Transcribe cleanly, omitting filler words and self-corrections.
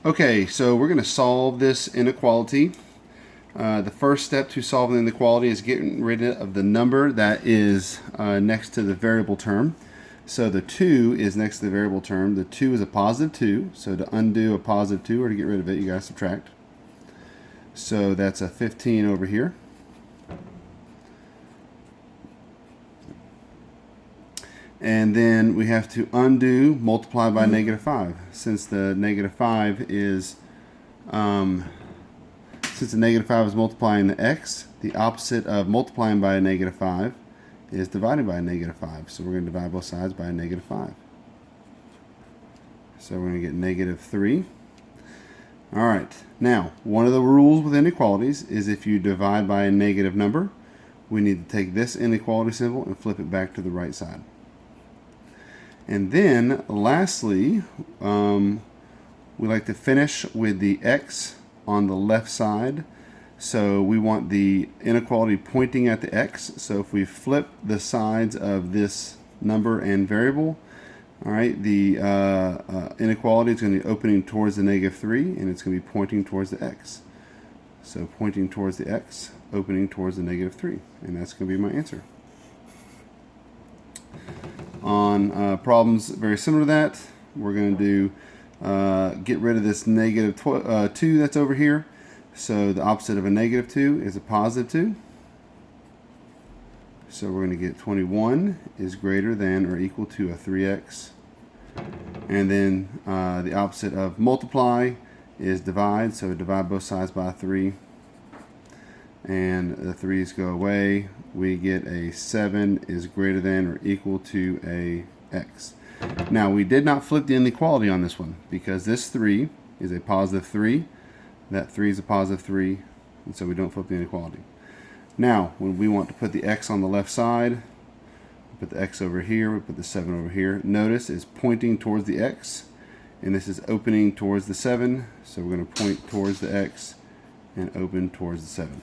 Okay, so we're going to solve this inequality. The first step to solving the inequality is getting rid of the number that is next to the variable term. So the 2 is next to the variable term. The 2 is a positive 2. So to undo a positive 2 or to get rid of it, you got to subtract. So that's a 15 over here. And then we have to undo multiply by negative 5. Since the negative 5 is multiplying the x, the opposite of multiplying by a negative 5 is dividing by a negative 5. So we're going to divide both sides by a negative 5. So we're going to get negative 3. All right. Now, one of the rules with inequalities is if you divide by a negative number, we need to take this inequality symbol and flip it back to the right side. And then, lastly, we like to finish with the x on the left side. So we want the inequality pointing at the x. So if we flip the sides of this number and variable, all right, the inequality is going to be opening towards the negative 3, and it's going to be pointing towards the x. So pointing towards the x, opening towards the negative 3, and that's going to be my answer. On problems very similar to that, we're going to do get rid of this negative 2 that's over here. So the opposite of a negative 2 is a positive 2. So we're going to get 21 is greater than or equal to a 3x. And then the opposite of multiply is divide. So divide both sides by 3. And the 3's go away. We get a 7 is greater than or equal to a x. Now, we did not flip the inequality on this one because this 3 is a positive 3. That 3 is a positive 3, and so we don't flip the inequality. Now, when we want to put the x on the left side, we put the x over here, we put the 7 over here. Notice it's pointing towards the x, and this is opening towards the 7, so we're going to point towards the x and open towards the 7.